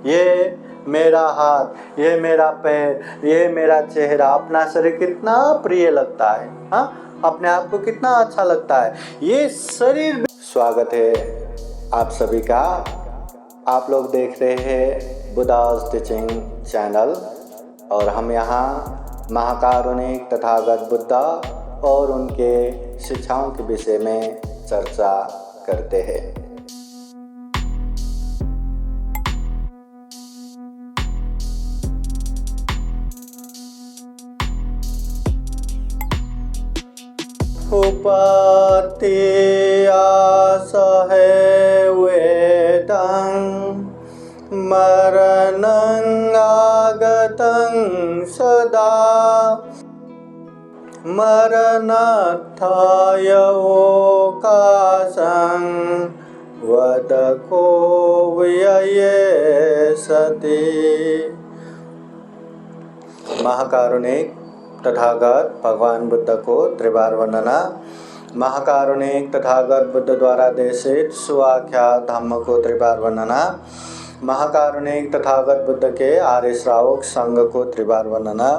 ये मेरा हाथ, ये मेरा पैर, ये मेरा चेहरा, अपना शरीर कितना प्रिय लगता है। हाँ, अपने आप को कितना अच्छा लगता है ये शरीर। स्वागत है आप सभी का। आप लोग देख रहे हैं बुद्धास टीचिंग चैनल और हम यहाँ महाकारुणिक तथागत बुद्धा और उनके शिक्षाओं के विषय में चर्चा करते हैं। उपत्या सहे वेदं मरणं आगतं सदा मरणार्थाय ओकाशं वद को व्यये सति। महाकारुणिक तथागत भगवान बुद्ध को त्रिबार वंदना। महाकारुणिक तथागत बुद्ध द्वारा देशित सुआख्यात धम्म को त्रिबार वंदना। महाकारुणिक तथागत बुद्ध के आर्य श्रावक संघ को त्रिबार वंदना।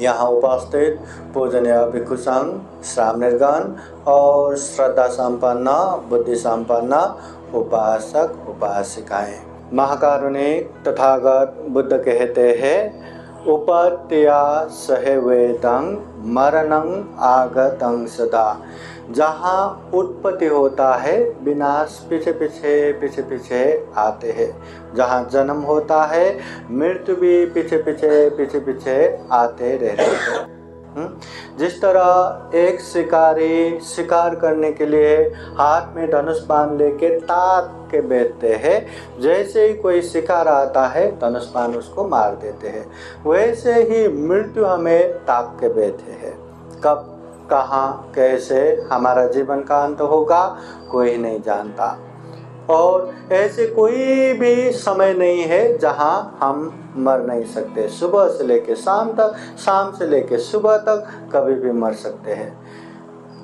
यहाँ उपस्थित पूजनीय भिक्षु संघ, श्रावणगण और श्रद्धा संपन्न बुद्धि संपन्न उपासक उपासिकाएं। महाकारुणिक तथागत बुद्ध कहते हैं, उपत्या सहे वेदं मरणं आगतं सदा। जहाँ उत्पत्ति होता है विनाश पीछे पीछे आते हैं। जहाँ जन्म होता है मृत्यु भी पीछे पीछे आते रहते हैं। जिस तरह एक शिकारी शिकार करने के लिए हाथ में धनुष बाण लेके ताक के बैठते हैं, जैसे ही कोई शिकार आता है धनुष बाण उसको मार देते हैं, वैसे ही मृत्यु हमें ताक के बैठे है। कब कहाँ कैसे हमारा जीवन का अंत होगा कोई नहीं जानता, और ऐसे कोई भी समय नहीं है जहाँ हम मर नहीं सकते। सुबह से लेके शाम तक, शाम से लेके सुबह तक कभी भी मर सकते हैं।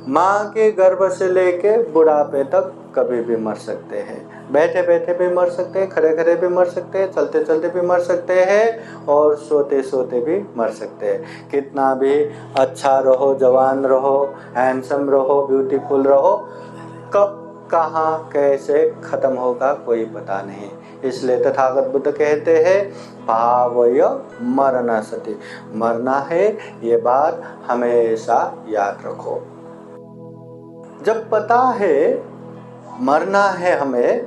माँ के गर्भ से लेके बुढ़ापे तक कभी भी मर सकते हैं। बैठे बैठे भी मर सकते हैं, खड़े खड़े भी मर सकते हैं, चलते चलते भी मर सकते हैं और सोते सोते भी मर सकते हैं। कितना भी अच्छा रहो, जवान रहो, हैंडसम रहो, ब्यूटीफुल रहो, कब कहाँ कैसे खत्म होगा कोई पता नहीं। इसलिए तथागत बुद्ध कहते हैं, भावय मरना सति। मरना है ये बात हमेशा याद रखो। जब पता है मरना है हमें,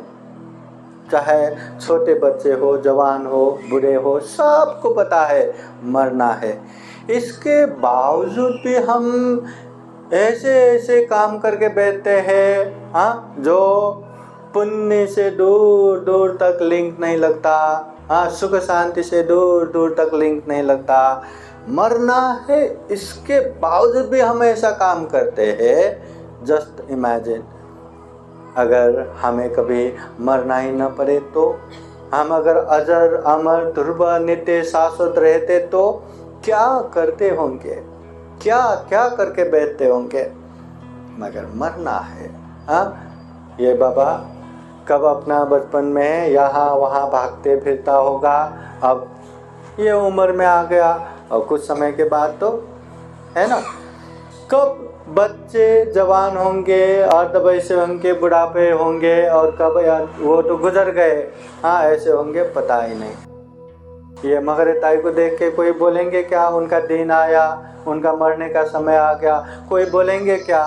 चाहे छोटे बच्चे हो, जवान हो, बूढ़े हो, सबको पता है मरना है। इसके बावजूद भी हम ऐसे काम करके बैठते हैं, हाँ, जो पुण्य से दूर दूर तक लिंक नहीं लगता, हाँ, सुख शांति से दूर दूर तक लिंक नहीं लगता। मरना है इसके बावजूद भी हम ऐसा काम करते हैं। जस्ट इमेजिन, अगर हमें कभी मरना ही न पड़े तो, हम अगर अजर अमर ध्रुव नित्य शाश्वत रहते तो क्या करते होंगे, क्या क्या करके बैठते होंगे। मगर मरना है। हाँ, ये बाबा कब अपना बचपन में यहाँ वहाँ भागते फिरता होगा, अब ये उम्र में आ गया और कुछ समय के बाद तो है ना, कब बच्चे जवान होंगे, अर्धवयस्क होंगे, बुढ़ापे होंगे, और कब यार वो तो गुजर गए, हाँ, ऐसे होंगे पता ही नहीं। ये मगर ताई को देख के कोई बोलेंगे क्या उनका दिन आया, उनका मरने का समय आ गया, कोई बोलेंगे क्या?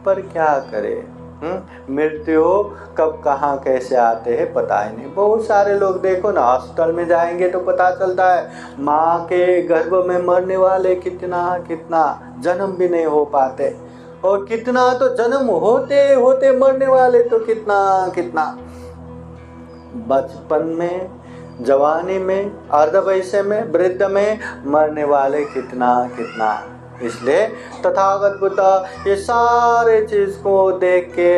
पर क्या करे, मृत्यु कब कहाँ कैसे आते हैं पता ही नहीं। बहुत सारे लोग देखो ना, हॉस्पिटल में जाएंगे तो पता चलता है माँ के गर्भ में मरने वाले कितना जन्म भी नहीं हो पाते, और कितना तो जन्म होते होते मरने वाले तो कितना बचपन में, जवानी में, अर्धवयस्क में, वृद्ध में मरने वाले कितना। इसलिए तथागत बुद्ध ये सारे चीज़ को देख के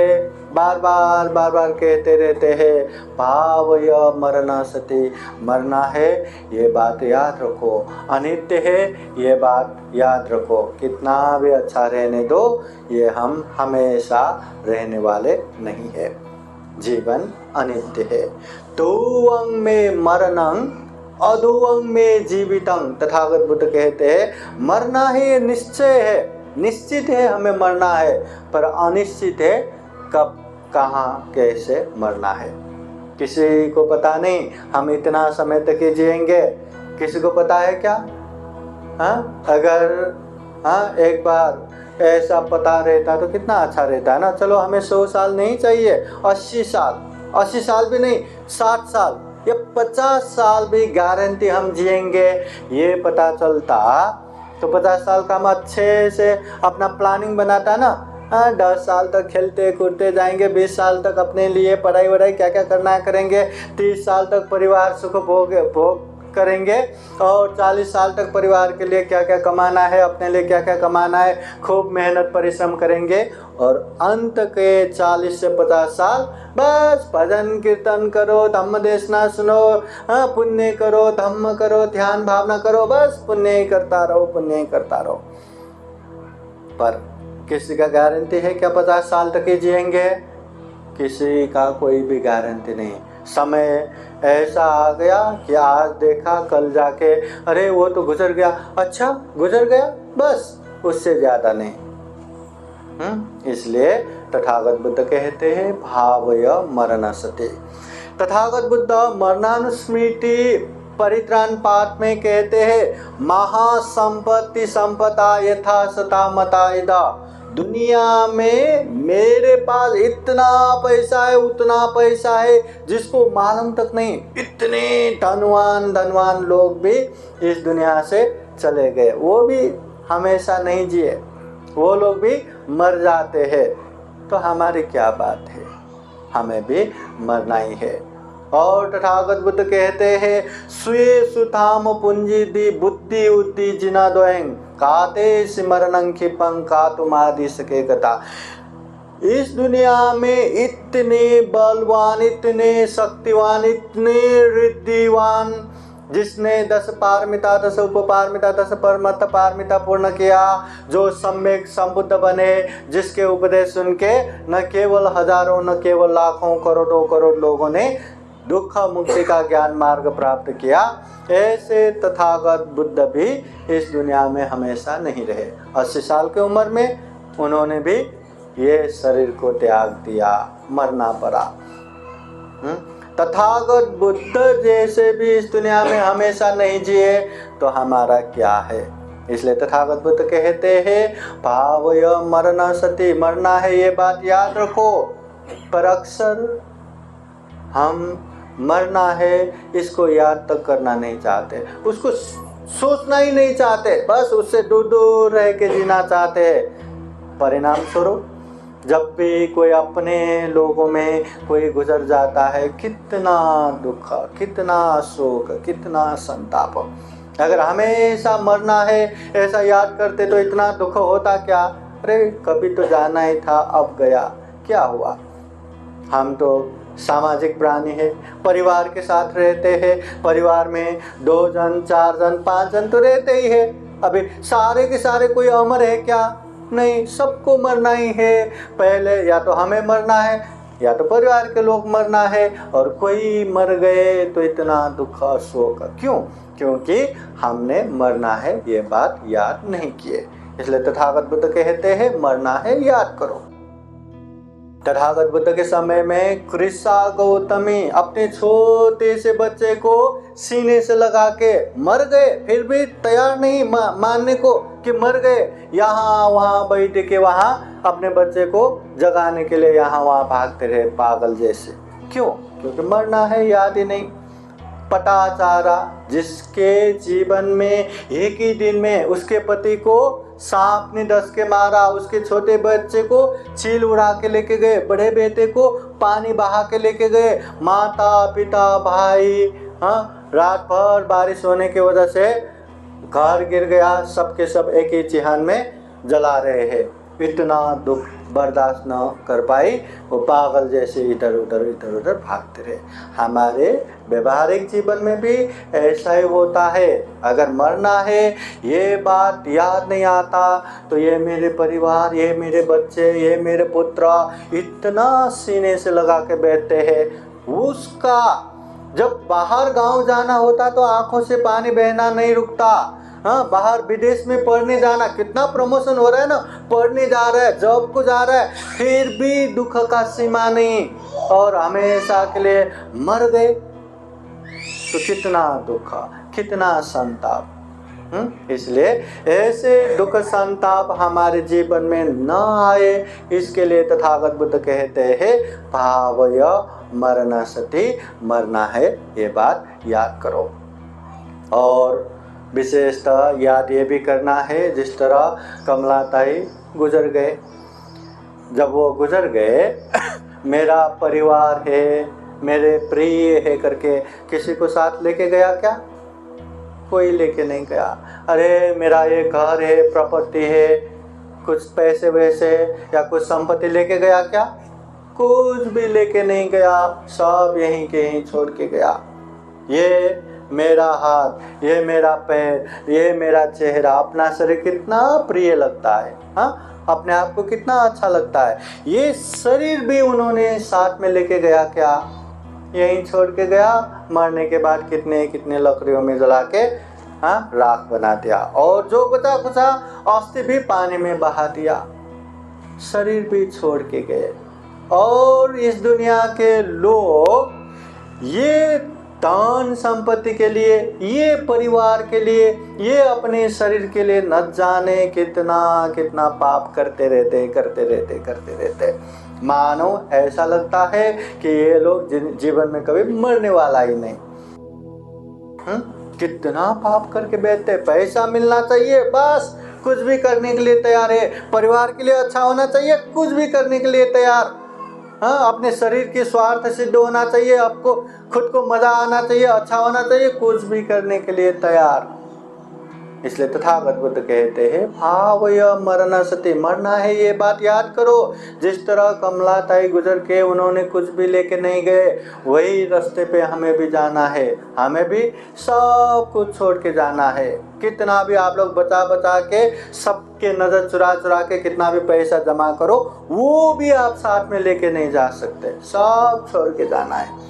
बार बार कहते रहते हैं, भावय मरना सति। मरना है ये बात याद रखो, अनित्य है ये बात याद रखो। कितना भी अच्छा रहने दो, ये हम हमेशा रहने वाले नहीं है। जीवन अनित्य है। ध्रुवं में मरणं अधुवं में जीवितं। तथागत बुद्ध कहते हैं मरना ही निश्चय है, निश्चित है हमें मरना है, पर अनिश्चित है कब कहाँ कैसे मरना है। किसी को पता नहीं हम इतना समय तक ही जिएंगे, किसी को पता है क्या? हाँ, अगर एक बार ऐसा पता रहता तो कितना अच्छा रहता है ना। चलो हमें 100 साल नहीं चाहिए, 80 साल, 80 साल भी नहीं, 60 साल या 50 साल भी गारंटी हम जिएंगे, ये पता चलता तो 50 साल का हम अच्छे से अपना प्लानिंग बनाता ना। 10 साल तक खेलते कूदते जाएंगे, 20 साल तक अपने लिए पढ़ाई वढ़ाई क्या क्या करना है करेंगे, 30 साल तक परिवार सुख भोग करेंगे, और 40 साल तक परिवार के लिए क्या क्या कमाना है, अपने लिए क्या क्या कमाना है, खूब मेहनत परिश्रम करेंगे। और अंत के 40 से 50 साल बस भजन कीर्तन करो, धम्म देशना सुनो, पुण्य करो, धम्म करो, ध्यान भावना करो, बस पुण्य ही करता रहो, पुण्य ही करता रहो। पर किसी का गारंटी है क्या 50 साल तक ही जिएंगे? किसी का कोई भी गारंटी नहीं। समय ऐसा आ गया कि आज देखा कल जाके अरे वो तो गुजर गया, अच्छा गुजर गया, बस उससे ज़्यादा नहीं। इसलिए तथागत बुद्ध कहते हैं भावय मरणसते। तथागत बुद्ध मरणानुस्मृति परित्राण पाठ में कहते हैं महासंपत्ति संपदा यथा सता मता इदा। दुनिया में मेरे पास इतना पैसा है, उतना पैसा है, जिसको मालूम तक नहीं। इतने धनवान लोग भी इस दुनिया से चले गए, वो भी हमेशा नहीं जिए, वो लोग भी मर जाते हैं। तो हमारी क्या बात है, हमें भी मरना ही है। और तथागत बुद्ध कहते हैं स्वे सुधाम पूंजी दी बुद्धि उद्धि जिना द्वयं काते सिमरणं क्षिपं का तुमादि सके कथा। इस दुनिया में इतने बलवान, इतने शक्तिवान, इतने रिद्धिवान, जिसने 10 पारमिता 10 उपपारमिता 10 परमत पारमिता पूर्ण किया, जो सम्यक संबुद्ध बने, जिसके उपदेश सुन के न केवल हजारों न केवल लाखों करोड़ों करोड़ लोगों ने दुख मुक्ति का ज्ञान मार्ग प्राप्त किया, ऐसे तथागत बुद्ध भी इस दुनिया में हमेशा नहीं रहे। 80 साल की उम्र में उन्होंने भी ये शरीर को त्याग दिया, मरना पड़ा। तथागत बुद्ध जैसे भी इस दुनिया में हमेशा नहीं जिए तो हमारा क्या है। इसलिए तथागत बुद्ध कहते हैं भावय मरणसति, मरना है ये बात याद रखो, पर अक्सर हम मरना है इसको याद तक करना नहीं चाहते, उसको सोचना ही नहीं चाहते, बस उससे दूर दूर रह के जीना चाहते हैं। परिणाम स्वरूप जब भी कोई अपने लोगों में कोई गुजर जाता है, कितना दुख, कितना शोक, कितना संताप। अगर हमेशा मरना है ऐसा याद करते तो इतना दुख होता क्या? अरे कभी तो जाना ही था, अब गया, क्या हुआ। हम तो सामाजिक प्राणी है, परिवार के साथ रहते हैं, परिवार में 2 जन 4 जन 5 जन तो रहते ही है। अभी सारे के सारे कोई अमर है क्या? नहीं, सबको मरना ही है। पहले या तो हमें मरना है या तो परिवार के लोग मरना है, और कोई मर गए तो इतना दुख शोक क्यों? क्योंकि हमने मरना है ये बात याद नहीं किए। इसलिए तथागत बुद्ध कहते हैं मरना है याद करो। तथागत बुद्ध के समय में कृषा गौतमी अपने छोटे से बच्चे को सीने से लगा के मर गए, फिर भी तैयार नहीं मानने को कि मर गए। यहाँ वहाँ बैठ के वहाँ अपने बच्चे को जगाने के लिए यहाँ वहाँ भागते रहे पागल जैसे। क्यों? क्योंकि मरना है याद ही नहीं। पटाचारा, जिसके जीवन में एक ही दिन में उसके पति को सांप ने डस के मारा, उसके छोटे बच्चे को चील उड़ा के लेके गए, बड़े बेटे को पानी बहा के लेके गए, माता पिता भाई, रात भर बारिश होने की वजह से घर गिर गया, सबके सब एक ही चिहान में जला रहे हैं। इतना दुख बर्दाश्त न कर पाई, वो पागल जैसे इधर उधर भागते रहे। हमारे व्यवहारिक जीवन में भी ऐसा ही होता है। अगर मरना है ये बात याद नहीं आता तो ये मेरे परिवार, ये मेरे बच्चे, ये मेरे पुत्र इतना सीने से लगा के बैठते हैं, उसका जब बाहर गांव जाना होता तो आंखों से पानी बहना नहीं रुकता। हाँ, बाहर विदेश में पढ़ने जाना, कितना प्रमोशन हो रहा है ना, पढ़ने जा रहा है, जॉब को जा रहा है, फिर भी दुख का सीमा नहीं, और हमेशा के लिए मर गए तो कितना दुख, कितना संताप। इसलिए ऐसे दुख संताप हमारे जीवन में न आए, इसके लिए तथागत बुद्ध कहते हैं भावय मरना सति, मरना है, ये बात याद करो। और विशेषतः याद ये भी करना है, जिस तरह कमलाताई गुजर गए, जब वो गुजर गए मेरा परिवार है, मेरे प्रिय है करके किसी को साथ लेके गया क्या? कोई लेके नहीं गया। अरे मेरा ये घर है, प्रॉपर्टी है, कुछ पैसे वैसे या कुछ संपत्ति लेके गया क्या? कुछ भी लेके नहीं गया, सब यहीं के यहीं छोड़ के गया। ये मेरा हाथ, ये मेरा पैर, ये मेरा चेहरा, अपना शरीर कितना प्रिय लगता है, हाँ, अपने आप को कितना अच्छा लगता है, ये शरीर भी उन्होंने साथ में लेके गया क्या? यहीं छोड़ के गया। मरने के बाद कितने कितने लकड़ियों में जला के राख बना दिया, और जो बचा खुचा अस्थि भी पानी में बहा दिया, शरीर भी छोड़ के गए। और इस दुनिया के लोग ये धन संपत्ति के लिए, ये परिवार के लिए, ये अपने शरीर के लिए न जाने कितना कितना पाप करते रहते। मानो ऐसा लगता है कि ये लोग जीवन में कभी मरने वाला ही नहीं। कितना पाप करके बैठते। पैसा मिलना चाहिए, बस कुछ भी करने के लिए तैयार है। परिवार के लिए अच्छा होना चाहिए, कुछ भी करने के लिए तैयार। हाँ, अपने शरीर की स्वार्थ सिद्ध होना चाहिए, आपको खुद को मजा आना चाहिए, अच्छा होना चाहिए, कुछ भी करने के लिए तैयार। इसलिए तथागत बुद्ध कहते हैं भावय मरना सति, मरना है, ये बात याद करो। जिस तरह कमलाताई गुजर के उन्होंने कुछ भी लेके नहीं गए, वही रास्ते पे हमें भी जाना है, हमें भी सब कुछ छोड़ के जाना है। कितना भी आप लोग बचा बचा के, सबके नजर चुरा चुरा के कितना भी पैसा जमा करो, वो भी आप साथ में लेके नहीं जा सकते, सब छोड़ के जाना है।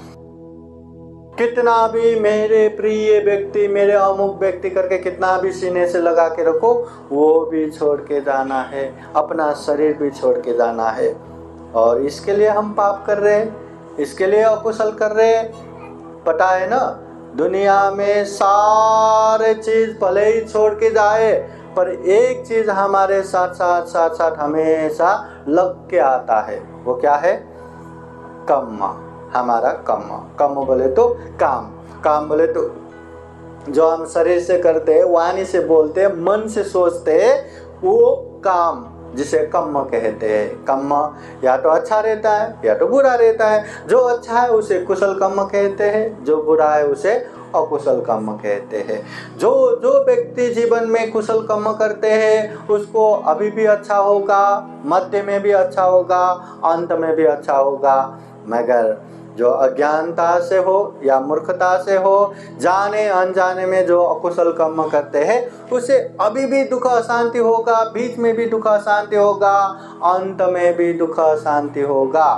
कितना भी मेरे प्रिय व्यक्ति, मेरे अमुक व्यक्ति करके कितना भी सीने से लगा के रखो, वो भी छोड़ के जाना है, अपना शरीर भी छोड़ के जाना है। और इसके लिए हम पाप कर रहे हैं, इसके लिए अकुशल कर रहे हैं। पता है ना, दुनिया में सारे चीज भले ही छोड़ के जाए, पर एक चीज हमारे साथ साथ साथ साथ हमेशा लग के आता है। वो क्या है? कर्म। हमारा कर्म बोले तो काम बोले तो जो हम शरीर से करते हैं, वाणी से बोलते हैं, मन से सोचते हैं, वो काम, जिसे कर्म कहते हैं। कर्म या तो अच्छा रहता है या तो बुरा रहता है। जो अच्छा है उसे कुशल कर्म कहते हैं, जो बुरा है उसे अकुशल कर्म कहते हैं। जो व्यक्ति जीवन में कुशल कर्म करते हैं उसको अभी भी अच्छा होगा, मध्य में भी अच्छा होगा, अंत में भी अच्छा होगा। मगर जो अज्ञानता से हो या मूर्खता से हो, जाने अनजाने में जो अकुशल कर्म करते हैं, उसे अभी भी दुख अशांति होगा, बीच में भी दुख अशांति होगा, अंत में भी दुख अशांति होगा।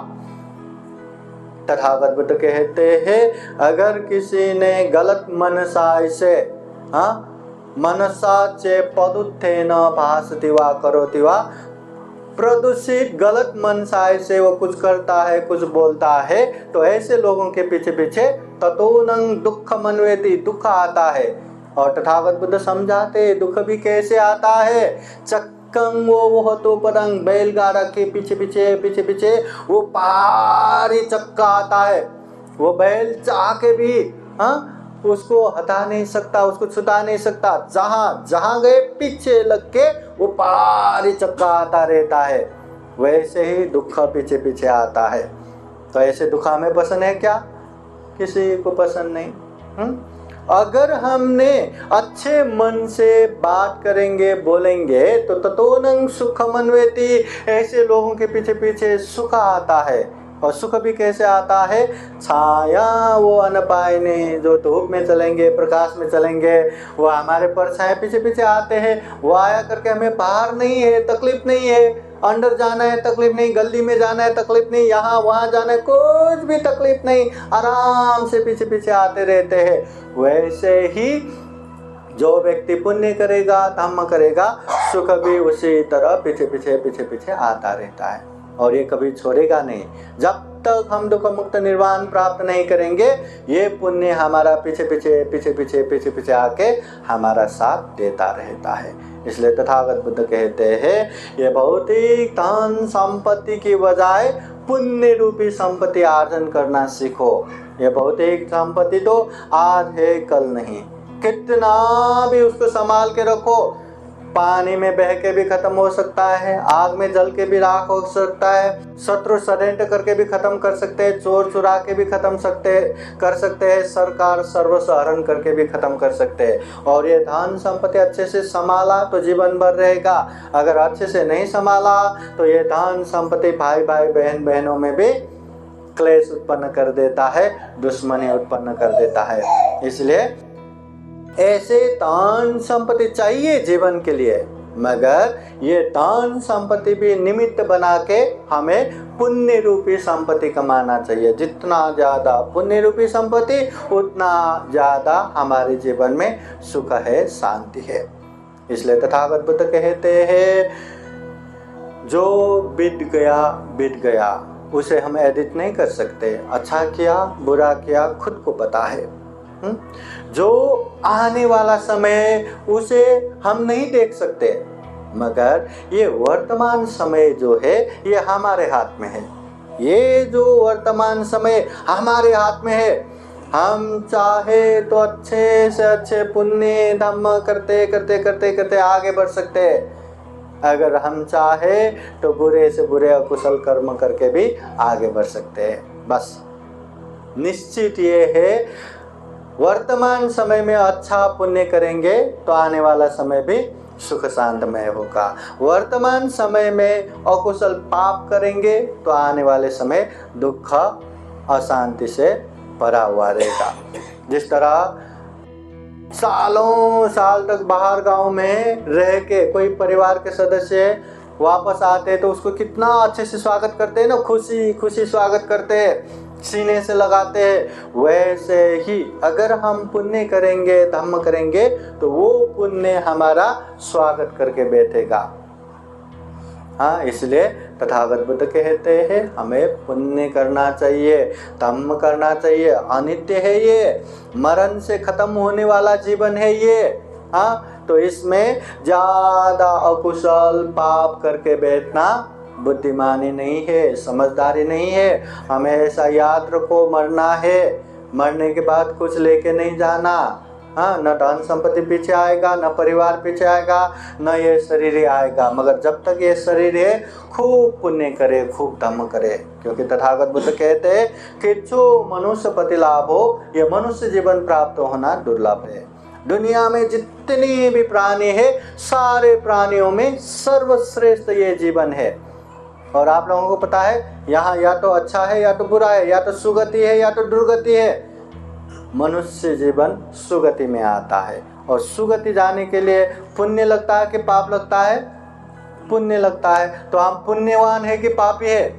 तथागत बुद्ध कहते हैं अगर किसी ने गलत मनसाय से मनसा चे पदुत्थेन भासति वा करोति वा, प्रदूषित गलत मनसाय से वो कुछ करता है, कुछ बोलता है, तो ऐसे लोगों के पीछे पीछे ततोनं दुख मनवेति, दुख आता है। और तथागत बुद्ध समझाते दुख भी कैसे आता है। चक्कं वो तो परंग, बैलगाड़ा के पीछे पीछे वो भारी चक्का आता है। वो बैल चाह के भी उसको हटा नहीं सकता, उसको छुटा नहीं सकता, जहां गए पीछे लग के वो भारी चक्का आता रहता है। वैसे ही दुख पीछे पीछे आता है। तो ऐसे दुख हमें पसंद है क्या? किसी को पसंद नहीं। अगर हमने अच्छे मन से बात करेंगे, बोलेंगे, तो ततोनं सुखमन्वेति, ऐसे लोगों के पीछे पीछे सुख आता है। और सुख भी कैसे आता है? छाया वो अन पाएने, जो धूप में चलेंगे, प्रकाश में चलेंगे, वो हमारे परछाएं पीछे पीछे आते हैं। वो आया करके हमें बाहर नहीं है, तकलीफ नहीं है, अंदर जाना है तकलीफ नहीं, गली में जाना है तकलीफ नहीं, यहाँ वहाँ जाना है कुछ भी तकलीफ नहीं, आराम से पीछे पीछे आते रहते हैं। वैसे ही जो व्यक्ति पुण्य करेगा, धर्म करेगा, सुख भी उसी तरह पीछे पीछे पीछे पीछे आता रहता है और ये कभी छोड़ेगा नहीं। जब तक हम दुख मुक्त निर्वाण प्राप्त नहीं करेंगे, ये पुण्य हमारा पीछे पीछे पीछे पीछे पीछे पीछे आके हमारा साथ देता रहता है। इसलिए तथागत बुद्ध कहते हैं, ये भौतिक धन संपत्ति की बजाय पुण्य रूपी संपत्ति अर्जन करना सीखो। ये भौतिक संपत्ति तो आज है कल नहीं, कितना भी उसको संभाल के रखो, पानी में बह के भी खत्म हो सकता है, आग में जल के भी राख हो सकता है, शत्रु षड्यंत्र करके भी खत्म कर सकते हैं, चोर चुरा के भी खत्म कर सकते हैं, सरकार सर्वस्व हरण करके भी खत्म कर सकते हैं। और ये धन संपत्ति अच्छे से संभाला तो जीवन भर रहेगा, अगर अच्छे से नहीं संभाला तो ये धन संपत्ति भाई भाई बहन बहनों में भी क्लेश उत्पन्न कर देता है, दुश्मनी उत्पन्न कर देता है। इसलिए ऐसे धन संपत्ति चाहिए जीवन के लिए, मगर ये धन संपत्ति भी निमित्त बना के हमें पुण्य रूपी संपत्ति कमाना चाहिए। जितना ज़्यादा पुण्य रूपी संपत्ति, उतना ज़्यादा हमारे जीवन में सुख है, शांति है। इसलिए तथागत बुद्ध कहते हैं, जो बीत गया उसे हम एडिट नहीं कर सकते। अच्छा किया बुरा किया खुद को पता है। जो आने वाला समय उसे हम नहीं देख सकते, मगर ये वर्तमान समय जो है ये हमारे हाथ में है। ये जो वर्तमान समय हमारे हाथ में है, हम चाहे तो अच्छे से अच्छे पुण्य धर्म करते करते करते करते आगे बढ़ सकते हैं। अगर हम चाहे तो बुरे से बुरे अकुशल कर्म करके भी आगे बढ़ सकते हैं। बस निश्चित ये है, वर्तमान समय में अच्छा पुण्य करेंगे तो आने वाला समय भी सुख शांतमय होगा। वर्तमान समय में अकुशल पाप करेंगे तो आने वाले समय दुख अशांति से भरा हुआ रहेगा। जिस तरह सालों साल तक बाहर गांव में रह के कोई परिवार के सदस्य वापस आते तो उसको कितना अच्छे से स्वागत करते हैं ना, खुशी खुशी स्वागत करते हैं, सीने से लगाते हैं। वैसे ही अगर हम पुण्य करेंगे, धर्म करेंगे, तो वो पुण्य हमारा स्वागत करके बैठेगा। हाँ, इसलिए तथागत बुद्ध कहते हैं, हमें पुण्य करना चाहिए, धर्म करना चाहिए। अनित्य है ये, मरण से खत्म होने वाला जीवन है ये। हाँ, तो इसमें ज़्यादा अकुशल पाप करके बैठना बुद्धिमानी नहीं है, समझदारी नहीं है। हमेशा याद रखो, मरना है, मरने के बाद कुछ लेके नहीं जाना। हाँ, न धन संपत्ति पीछे आएगा, न परिवार पीछे आएगा, न ये शरीर ही आएगा। मगर जब तक ये शरीर है, खूब पुण्य करे, खूब धर्म करे। क्योंकि तथागत बुद्ध कहते हैं कि जो मनुष्य पति लाभ हो, ये मनुष्य जीवन प्राप्त होना दुर्लभ है। दुनिया में जितनी भी प्राणी है, सारे प्राणियों में सर्वश्रेष्ठ ये जीवन है। और आप लोगों को पता है, यहाँ या तो अच्छा है या तो बुरा है, या तो सुगति है या तो दुर्गति है। मनुष्य जीवन सुगति में आता है, और सुगति जाने के लिए पुण्य लगता है कि पाप लगता है? पुण्य लगता है। तो हम पुण्यवान है कि पापी है?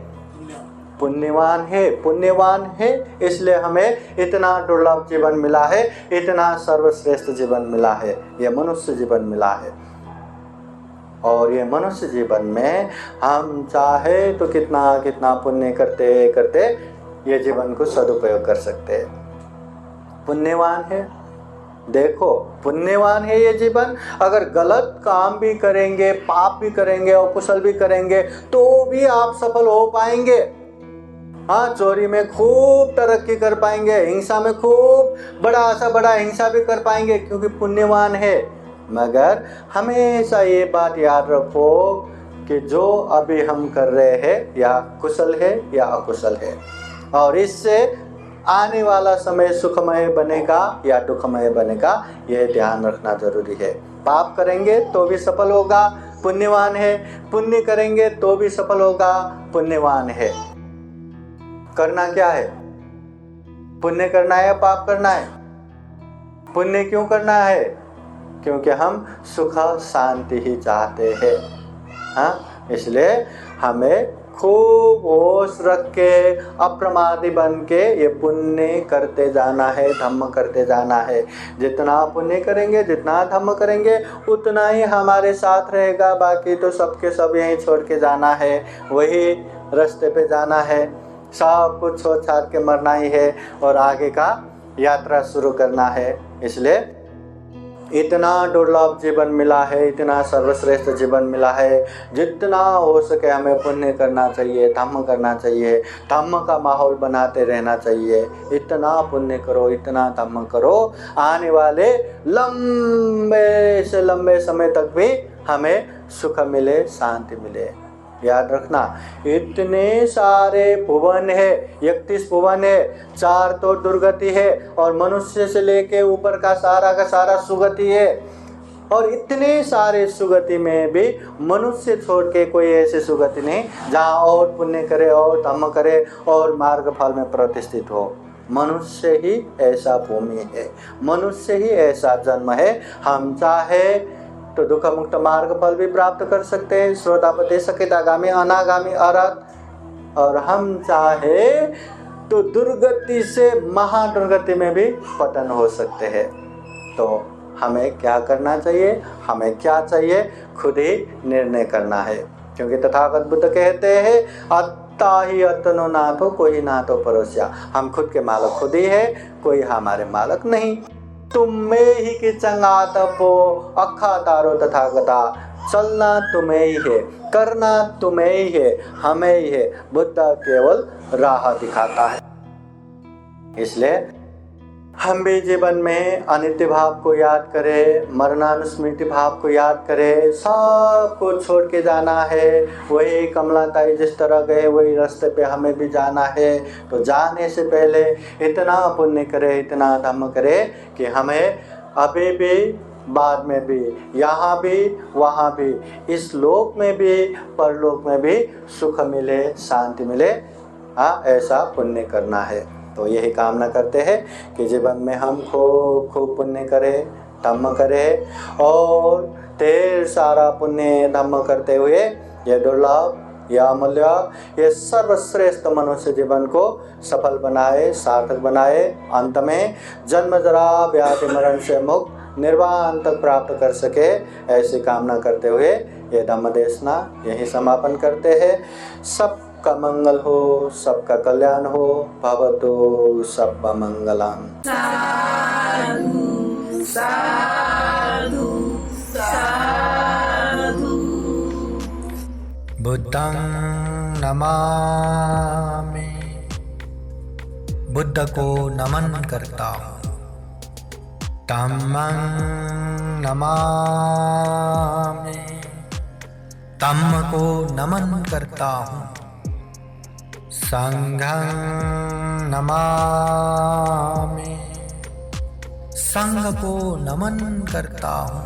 पुण्यवान है, इसलिए हमें इतना दुर्लभ जीवन मिला है, इतना सर्वश्रेष्ठ जीवन मिला है, ये मनुष्य जीवन मिला है। और ये मनुष्य जीवन में हम चाहे तो कितना कितना पुण्य करते करते ये जीवन को सदुपयोग कर सकते हैं। पुण्यवान है, देखो पुण्यवान है ये जीवन। अगर गलत काम भी करेंगे, पाप भी करेंगे और कुशल भी करेंगे, तो भी आप सफल हो पाएंगे। हाँ, चोरी में खूब तरक्की कर पाएंगे, हिंसा में खूब बड़ा सा बड़ा हिंसा भी कर पाएंगे, क्योंकि पुण्यवान है। मगर हमेशा ये बात याद रखो कि जो अभी हम कर रहे हैं, या कुशल है या अकुशल है, और इससे आने वाला समय सुखमय बनेगा या दुखमय बनेगा, यह ध्यान रखना जरूरी है। पाप करेंगे तो भी सफल होगा, पुण्यवान है। पुण्य करेंगे तो भी सफल होगा, पुण्यवान है। करना क्या है? पुण्य करना है या पाप करना है? पुण्य क्यों करना है? क्योंकि हम सुख शांति ही चाहते हैं। हाँ, इसलिए हमें खूब होश रख के अप्रमादी बन के ये पुण्य करते जाना है, धम्म करते जाना है। जितना पुण्य करेंगे, जितना धम्म करेंगे, उतना ही हमारे साथ रहेगा। बाकी तो सबके सब यहीं छोड़ के जाना है, वही रास्ते पे जाना है। सब कुछ छोड़ छाड़ के मरना ही है और आगे का यात्रा शुरू करना है। इसलिए इतना दुर्लभ जीवन मिला है, इतना सर्वश्रेष्ठ जीवन मिला है, जितना हो सके हमें पुण्य करना चाहिए, धम्म करना चाहिए, धम्म का माहौल बनाते रहना चाहिए। इतना पुण्य करो, इतना धम्म करो, आने वाले लंबे से लंबे समय तक भी हमें सुख मिले, शांति मिले। याद रखना, इतने सारे भुवन है, 31 भुवन है, 4 तो दुर्गति है और मनुष्य से लेके ऊपर का सारा सुगति है। और इतने सारे सुगति में भी मनुष्य छोड़ के कोई ऐसी सुगति नहीं जहाँ और पुण्य करे और धम्म करे और मार्ग फल में प्रतिष्ठित हो। मनुष्य ही ऐसा भूमि है, मनुष्य ही ऐसा जन्म है। हम चाहे तो दुख मुक्त मार्ग फल भी प्राप्त कर सकते हैं, श्रोतापति सकित आगामी अनागामी अरहत। और हम चाहे तो दुर्गति से महादुर्गति में भी पतन हो सकते हैं। तो हमें क्या करना चाहिए, हमें क्या चाहिए, खुद ही निर्णय करना है। क्योंकि तथागत बुद्ध कहते हैं, अत्ता ही अतनो नाथो कोई नाथो परोस्या। हम खुद के मालक खुद ही है, कोई हमारे मालक नहीं। तुम में ही कि चंगा तपो अखा तारो तथागता। चलना तुम्हें ही है, करना तुम्हें ही है, हमें ही है। बुद्ध केवल राह दिखाता है। इसलिए हम भी जीवन में अनित्य भाव को याद करें, मरणानुस्मृति भाव को याद करें। सब कुछ छोड़ के जाना है। वही कमलाताई जिस तरह गए वही रास्ते पे हमें भी जाना है। तो जाने से पहले इतना पुण्य करे, इतना धम्म करे कि हमें अभी भी, बाद में भी, यहाँ भी, वहाँ भी, इस लोक में भी, परलोक में भी सुख मिले, शांति मिले। हाँ, ऐसा पुण्य करना है। तो यही कामना करते हैं कि जीवन में हम खूब पुण्य करें, धम्म करें और ढेर सारा पुण्य धम्म करते हुए ये दुर्लभ, यह अमूल्य, ये सर्वश्रेष्ठ मनुष्य जीवन को सफल बनाए, सार्थक बनाए। अंत में जन्म जरा व्याधि मरण से मुक्त निर्वाण तक प्राप्त कर सके, ऐसी कामना करते हुए ये धम्म देशना यही समापन करते हैं। सबका मंगल हो, सबका कल्याण हो। भवतु सर्व मंगलम। साधु साधु साधु। बुद्धं नमामि, बुद्ध को नमन करता हूँ। धम्मं नमामि, धम्म को नमन करता हूँ। संघं नमामि, संघ को नमन करता हूँ।